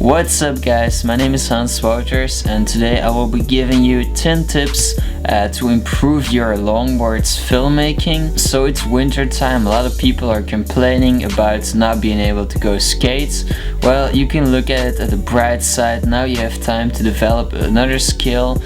What's up guys, my name is Wouters and today I will be giving you 10 tips to improve your longboards filmmaking. So it's winter time, a lot of people are complaining about not being able to go skate. Well, you can look at it at the bright side. Now you have time to develop another skill,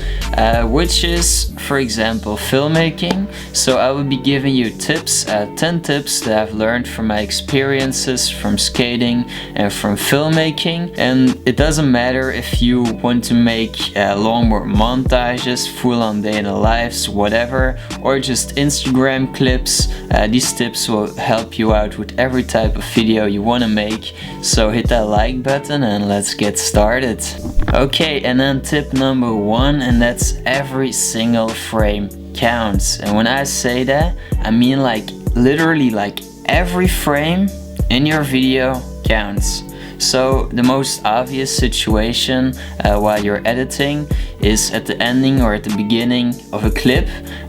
which is, for example, filmmaking. So I will be giving you tips, 10 tips that I've learned from my experiences from skating and from filmmaking. And it doesn't matter if you want to make longboard montages, full-on day in the lives, whatever, or just Instagram clips. These tips will help you out with every type of video you want to make. So hit that like button and let's get started. Okay, and then tip number 1, and that's every single frame counts. And when I say that, I mean like literally like every frame in your video counts. So the most obvious situation while you're editing is at the ending or at the beginning of a clip.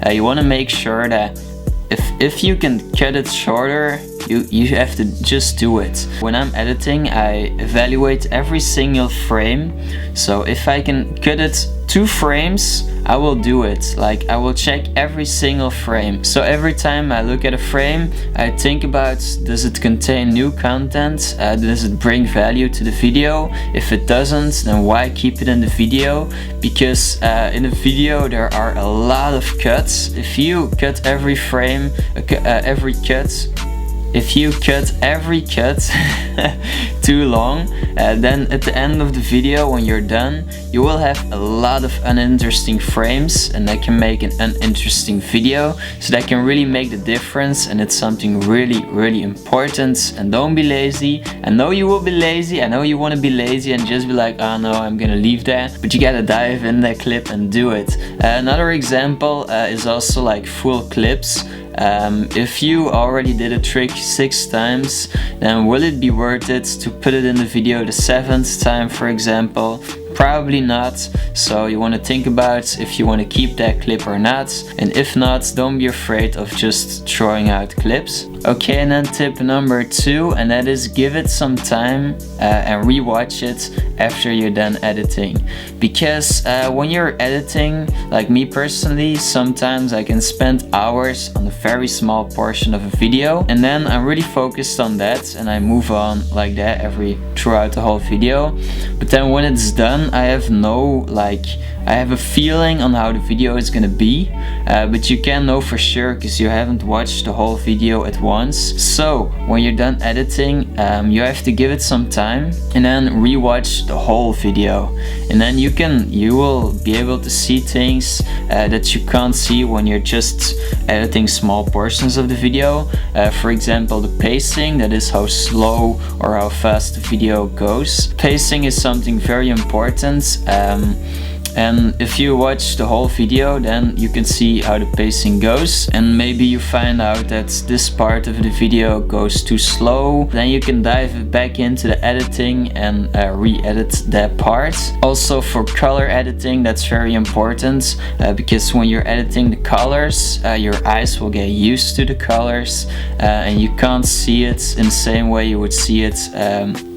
You want to make sure that if you can cut it shorter, you have to just do it. When I'm editing, I evaluate every single frame. So if I can cut it 2 frames, I will do it. Like, I will check every single frame. So every time I look at a frame, I think about, does it contain new content? Does it bring value to the video? If it doesn't, then why keep it in the video? Because in a video there are a lot of cuts. If you cut every frame, if you cut every cut too long, then at the end of the video when you're done, you will have a lot of uninteresting frames, and that can make an uninteresting video. So that can really make the difference, and it's something really important. And don't be lazy. I know you will be lazy, I know you want to be lazy and just be like, oh no, I'm gonna leave that, but you gotta dive in that clip and do it. Another example is also like full clips. If you already did a trick 6 times, then will it be worth it to put it in the video the 7th time, for example? Probably not. So you want to think about if you want to keep that clip or not, and if not, don't be afraid of just throwing out clips. Okay, and then tip number 2, and that is give it some time and rewatch it after you're done editing. Because when you're editing, like me personally, sometimes I can spend hours on a very small portion of a video, and then I'm really focused on that and I move on like that throughout the whole video. But then when it's done, I have a feeling on how the video is gonna be, but you can't know for sure because you haven't watched the whole video at once. So when you're done editing, you have to give it some time and then rewatch the whole video, and then you will be able to see things that you can't see when you're just editing small portions of the video. For example, the pacing, that is how slow or how fast the video goes. Pacing is something very important. And if you watch the whole video, then you can see how the pacing goes, and maybe you find out that this part of the video goes too slow. Then you can dive back into the editing and re-edit that part. Also for color editing, that's very important, because when you're editing the colors, your eyes will get used to the colors, and you can't see it in the same way you would see it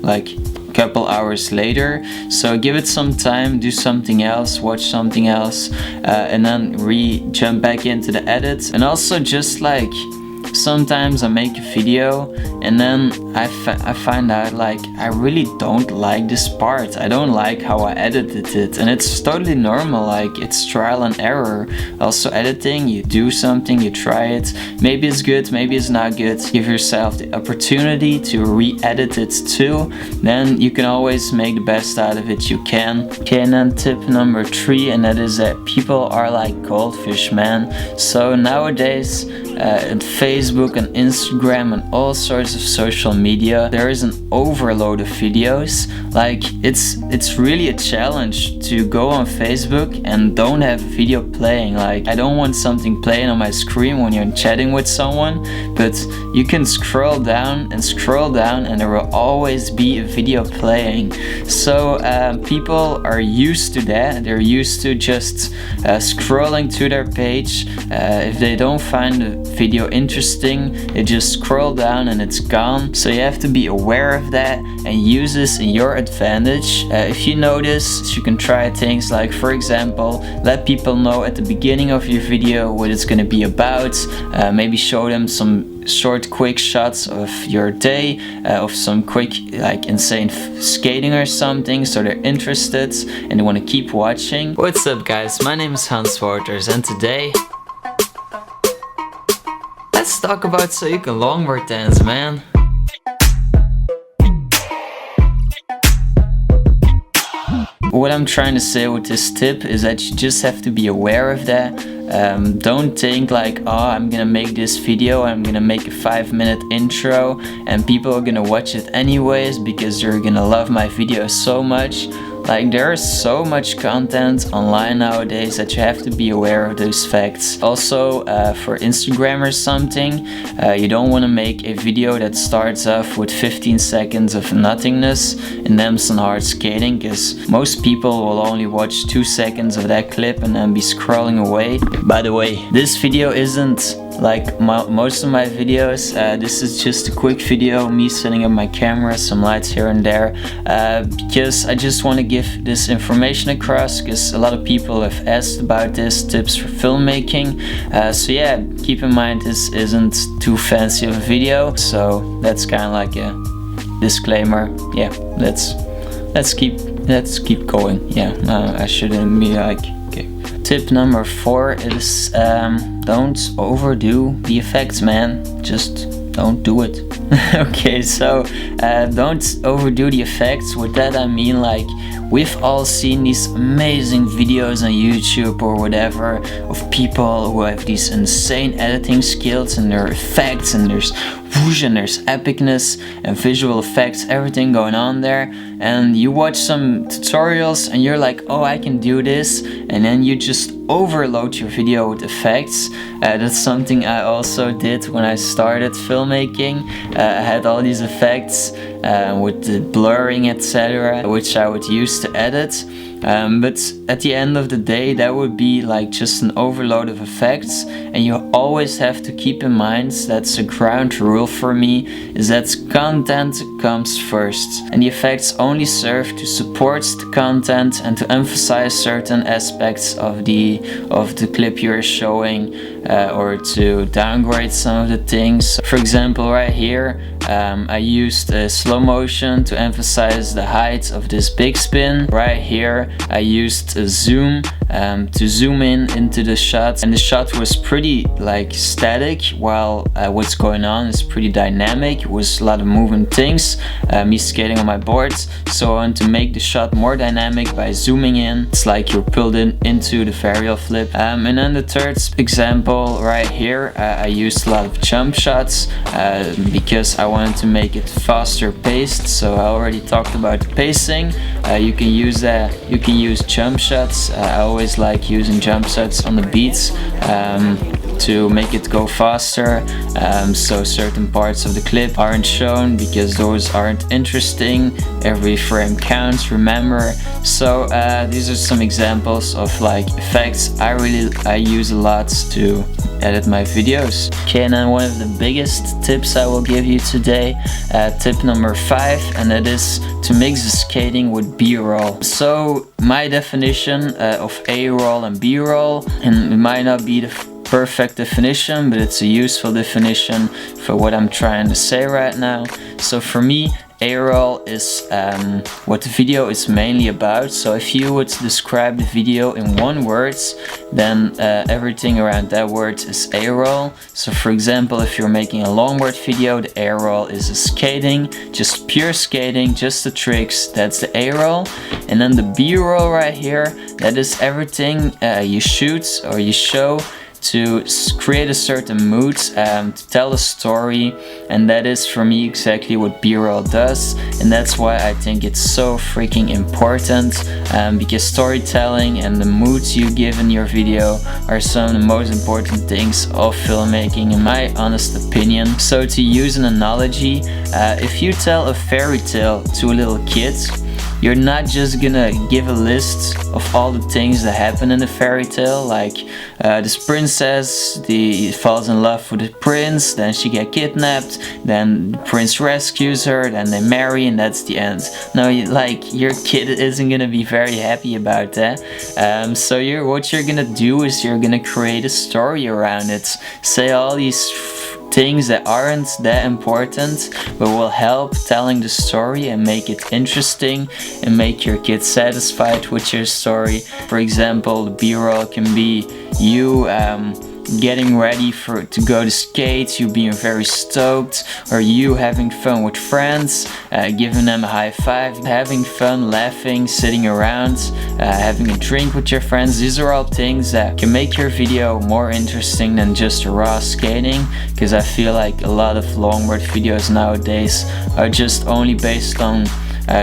like couple hours later. So give it some time, do something else, watch something else, and then jump back into the edit. And also, just like sometimes I make a video and then I find out like I really don't like this part. I don't like how I edited it, and it's totally normal. Like, it's trial and error. Also editing, you do something, you try it, maybe it's good, maybe it's not good. Give yourself the opportunity to re-edit it too, then you can always make the best out of it you can. Okay, and then tip number 3, and that is that people are like goldfish, man. So nowadays at Facebook and Instagram and all sorts of social media, there is an overload of videos. Like, it's really a challenge to go on Facebook and don't have a video playing. Like, I don't want something playing on my screen when you're chatting with someone, but you can scroll down and there will always be a video playing. So people are used to that. They're used to just scrolling to their page. If they don't find video interesting, they just scroll down and it's gone. So you have to be aware of that and use this in your advantage. If you notice, you can try things like, for example, let people know at the beginning of your video what it's going to be about. Maybe show them some short quick shots of your day, of some quick like insane skating or something, so they're interested and they want to keep watching. What's up guys, my name is Wouters and today let's talk about so you can longboard dance, man. What I'm trying to say with this tip is that you just have to be aware of that. Don't think like, oh, I'm gonna make this video, I'm gonna make a 5-minute intro and people are gonna watch it anyways because they're gonna love my video so much. Like, there is so much content online nowadays that you have to be aware of those facts. Also, for Instagram or something, you don't want to make a video that starts off with 15 seconds of nothingness and then some hard skating, because most people will only watch 2 seconds of that clip and then be scrolling away. By the way, this video isn't like most of my videos. This is just a quick video, me setting up my camera, some lights here and there, because I just want to give this information across, because a lot of people have asked about this, tips for filmmaking. So yeah, keep in mind this isn't too fancy of a video, so that's kind of like a disclaimer. Yeah, let's keep going. Yeah, I shouldn't be like, okay. Tip number 4 is don't overdo the effects, man. Just don't do it. Okay, so don't overdo the effects. With that I mean, like, we've all seen these amazing videos on YouTube or whatever of people who have these insane editing skills and their effects, and there's whoosh and there's epicness and visual effects, everything going on there, and you watch some tutorials and you're like, oh, I can do this, and then you just overload your video with effects. That's something I also did when I started filmmaking. I had all these effects with the blurring, etc., which I would use to edit. But at the end of the day, that would be like just an overload of effects, and you always have to keep in mind, that's a ground rule for me, is that content comes first, and the effects only serve to support the content and to emphasize certain aspects of the clip you're showing, or to downgrade some of the things. For example, right here, I used slow motion to emphasize the height of this big spin. Right here I used a zoom to zoom in into the shot, and the shot was pretty like static, while what's going on is pretty dynamic. It was a lot of moving things, me skating on my boards, so I want to make the shot more dynamic by zooming in. It's like you're pulled into the varial flip. And then the third example right here, I used a lot of jump shots because I wanted to make it faster paced. So I already talked about the pacing. You can use that. You can use jump shots. I always like using jump shots on the beats to make it go faster, so certain parts of the clip aren't shown because those aren't interesting. Every frame counts, remember. So these are some examples of like effects I use a lot to edit my videos. Okay, and then one of the biggest tips I will give you today, tip number 5, and that is to mix the skating with B-roll. So my definition of A-roll and B-roll, and it might not be the perfect definition, but it's a useful definition for what I'm trying to say right now. So for me, A-roll is what the video is mainly about. So if you would describe the video in one word, then everything around that word is A-roll. So for example, if you're making a longboard video, the A-roll is the skating, just pure skating, just the tricks, that's the A-roll. And then the B-roll right here, that is everything you shoot or you show to create a certain mood, to tell a story, and that is for me exactly what B-roll does, and that's why I think it's so freaking important, because storytelling and the moods you give in your video are some of the most important things of filmmaking in my honest opinion. So to use an analogy, if you tell a fairy tale to a little kid, you're not just gonna give a list of all the things that happen in the fairy tale, like this princess falls in love with the prince, then she get kidnapped, then the prince rescues her, then they marry, and that's the end. No, like, your kid isn't gonna be very happy about that. So what you're gonna do is you're gonna create a story around it. Say all these things that aren't that important but will help telling the story and make it interesting and make your kid satisfied with your story. For example, the B-roll can be you getting ready to go to skate, you being very stoked, or you having fun with friends, giving them a high five, having fun, laughing, sitting around, having a drink with your friends. These are all things that can make your video more interesting than just raw skating, because I feel like a lot of longboard videos nowadays are just only based on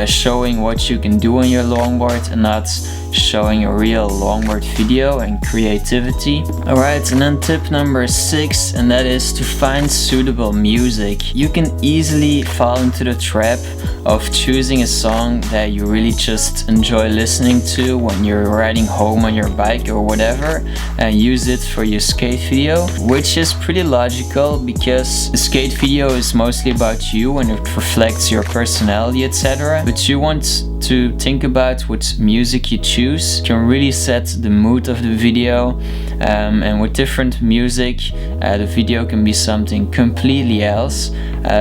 showing what you can do on your longboard and not showing a real longboard video and creativity. Alright, and then tip number 6, and that is to find suitable music. You can easily fall into the trap of choosing a song that you really just enjoy listening to when you're riding home on your bike or whatever, and use it for your skate video, which is pretty logical because the skate video is mostly about you and it reflects your personality, etc. But you want to think about what music you choose can really set the mood of the video, and with different music the video can be something completely else.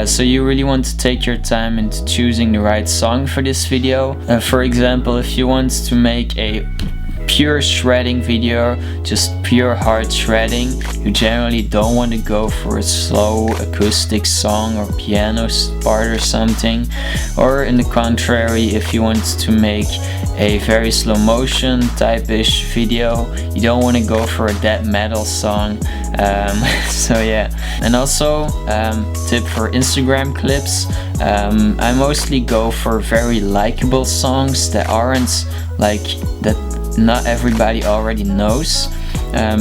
So you really want to take your time into choosing the right song for this video. For example, if you want to make a pure shredding video, just pure hard shredding, you generally don't want to go for a slow acoustic song or piano part or something. Or in the contrary, if you want to make a very slow motion type-ish video, you don't want to go for a death metal song. So yeah. And also tip for Instagram clips, I mostly go for very likable songs that aren't like that not everybody already knows,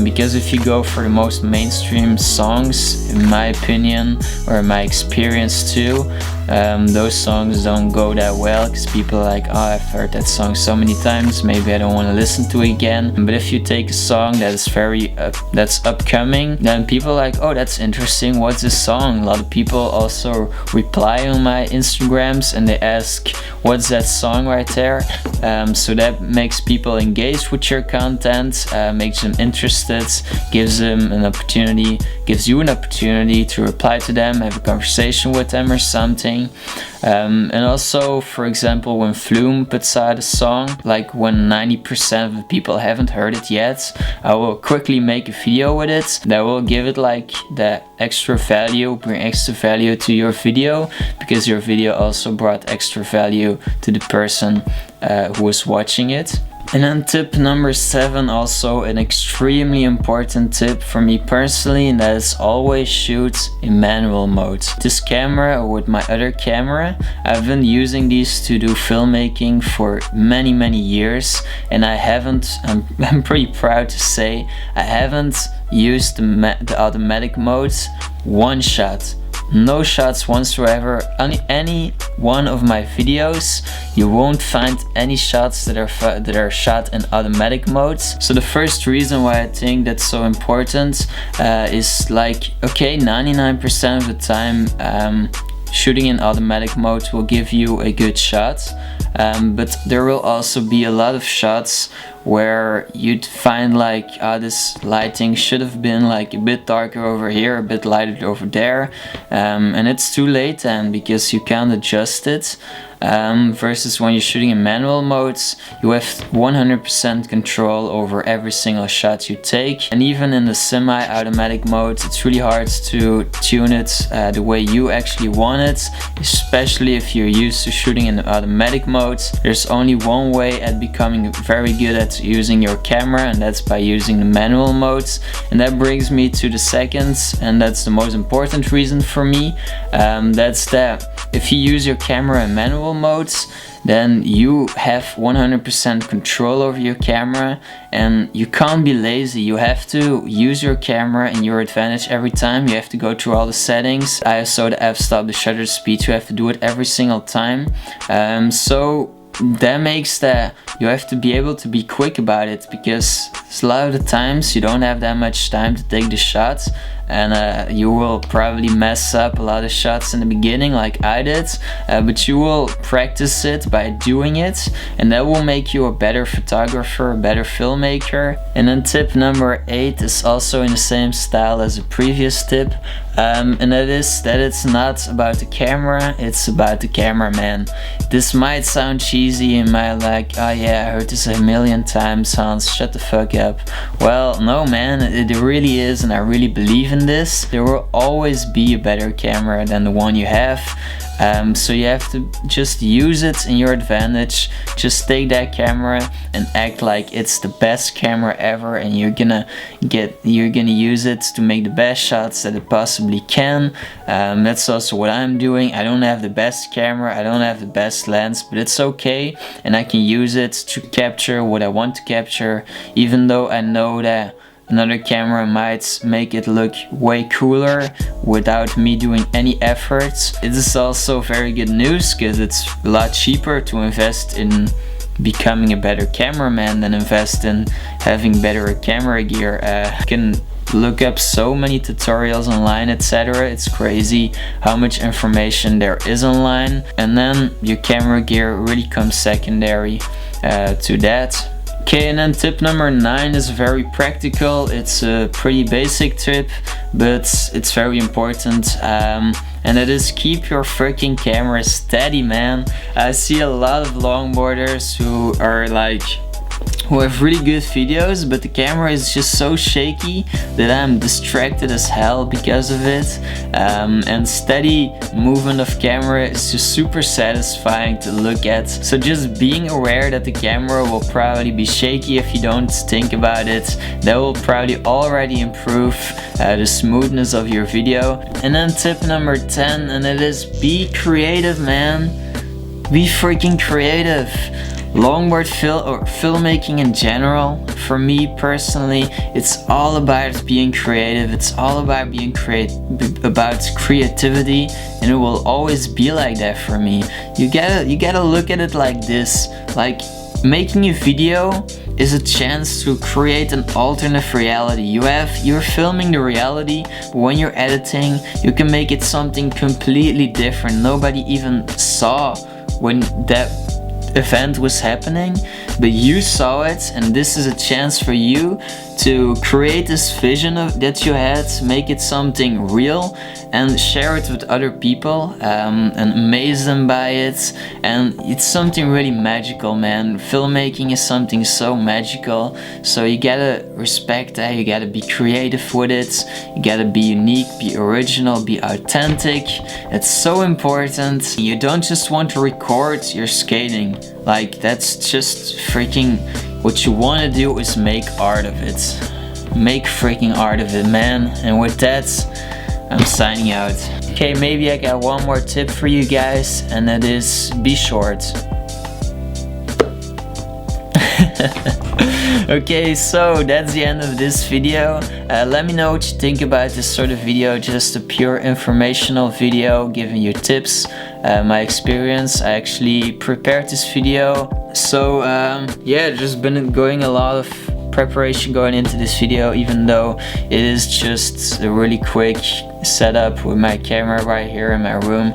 because if you go for the most mainstream songs, in my opinion or in my experience too, those songs don't go that well because people are like, oh, I've heard that song so many times, maybe I don't want to listen to it again. But if you take a song that is that's upcoming, then people are like, oh, that's interesting, what's this song? A lot of people also reply on my Instagrams and they ask, what's that song right there? So that makes people engage with your content, makes them interested, gives you an opportunity to reply to them, have a conversation with them or something. And also, for example, when Flume puts out a song, like when 90% of the people haven't heard it yet, I will quickly make a video with it that will give it like that extra value, bring extra value to your video, because your video also brought extra value to the person who was watching it. And then tip number 7, also an extremely important tip for me personally, and that is always shoot in manual mode. This camera, or with my other camera, I've been using these to do filmmaking for many years, and I'm pretty proud to say I haven't used the automatic modes one shot. No shots whatsoever. On any one of my videos you won't find any shots that are shot in automatic modes. So the first reason why I think that's so important is like, okay, 99% of the time shooting in automatic mode will give you a good shot, but there will also be a lot of shots where you'd find like, this lighting should have been like a bit darker over here, a bit lighter over there, and it's too late then because you can't adjust it. Versus when you're shooting in manual modes, you have 100% control over every single shot you take. And even in the semi-automatic modes, it's really hard to tune it the way you actually want it, especially if you're used to shooting in the automatic modes. There's only one way at becoming very good at using your camera, and that's by using the manual modes. And that brings me to the second, and that's the most important reason for me. That's that if you use your camera in manual modes, then you have 100% control over your camera, and you can't be lazy. You have to use your camera in your advantage every time. You have to go through all the settings, ISO, the f-stop, the shutter speed. You have to do it every single time. So that makes that you have to be able to be quick about it, because a lot of the times you don't have that much time to take the shots, and you will probably mess up a lot of shots in the beginning like I did, but you will practice it by doing it, and that will make you a better photographer, a better filmmaker. And then tip number 8 is also in the same style as the previous tip, and that is that it's not about the camera, it's about the cameraman. This might sound cheesy and might like, oh yeah, I heard this a million times, Hans, shut the fuck up. Well, no man, it really is, and I really believe in this. There will always be a better camera than the one you have. So you have to just use it in your advantage. Just take that camera and act like it's the best camera ever, and you're gonna use it to make the best shots that it possibly can. That's also what I'm doing. I don't have the best camera, I don't have the best lens, but it's okay, and I can use it to capture what I want to capture, even though I know that another camera might make it look way cooler without me doing any efforts. It is also very good news, because it's a lot cheaper to invest in becoming a better cameraman than invest in having better camera gear. You can look up so many tutorials online, etc. It's crazy how much information there is online, and then your camera gear really comes secondary to that. Okay, and then tip number 9 is very practical. It's a pretty basic tip, but it's very important. And that is keep your freaking camera steady, man. I see a lot of longboarders who are like, who have really good videos, but the camera is just so shaky that I'm distracted as hell because of it. And steady movement of camera is just super satisfying to look at. So just being aware that the camera will probably be shaky if you don't think about it, that will probably already improve the smoothness of your video. And then tip number 10, and it is be creative, man. Be freaking creative. Longboard filmmaking in general, for me personally, it's all about being creative. It's all about being about creativity, and it will always be like that for me. You gotta look at it like this. Like, making a video is a chance to create an alternate reality. You're filming the reality, but when you're editing, you can make it something completely different. Nobody even saw when that event was happening, but you saw it, and this is a chance for you to create this vision that you had, make it something real, and share it with other people, and amaze them by it. And it's something really magical, man. Filmmaking is something so magical, so you gotta respect that. You gotta be creative with it, you gotta be unique, be original, be authentic. It's so important. You don't just want to record your skating, like that's just freaking, what you want to do is make art of it. Make freaking art of it, man. And with that, I'm signing out. Okay, maybe I got one more tip for you guys, and that is be short. Okay, so that's the end of this video. Let me know what you think about this sort of video, just a pure informational video giving you tips, my experience. I actually prepared this video, so yeah, just been going a lot of preparation going into this video, even though it is just a really quick setup with my camera right here in my room.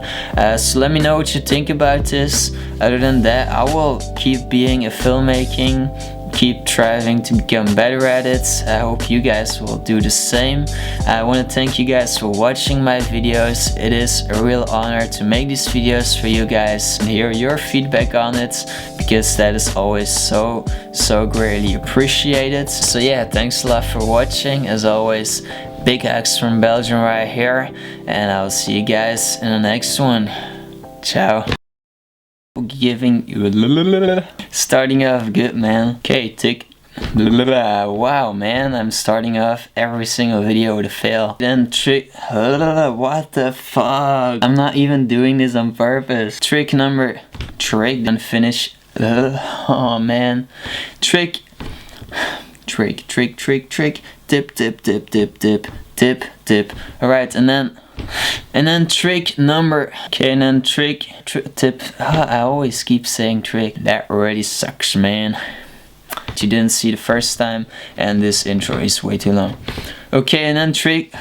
So let me know what you think about this. Other than that, I will keep being a filmmaking, keep striving to become better at it. I hope you guys will do the same. I want to thank you guys for watching my videos. It is a real honor to make these videos for you guys and hear your feedback on it, because that is always so greatly appreciated. So yeah, thanks a lot for watching. As always, big hugs from Belgium right here, and I'll see you guys in the next one. Ciao. Starting off good, man. Okay, tick. Wow, man, I'm starting off every single video with a fail. Then trick. What the fuck? I'm not even doing this on purpose. Trick, then finish. Oh man. Trick. Tip. tip, tip. Alright, and then trick number, okay, and then tip, I always keep saying trick, that already sucks, man. You didn't see the first time, and this intro is way too long. Okay, and then trick,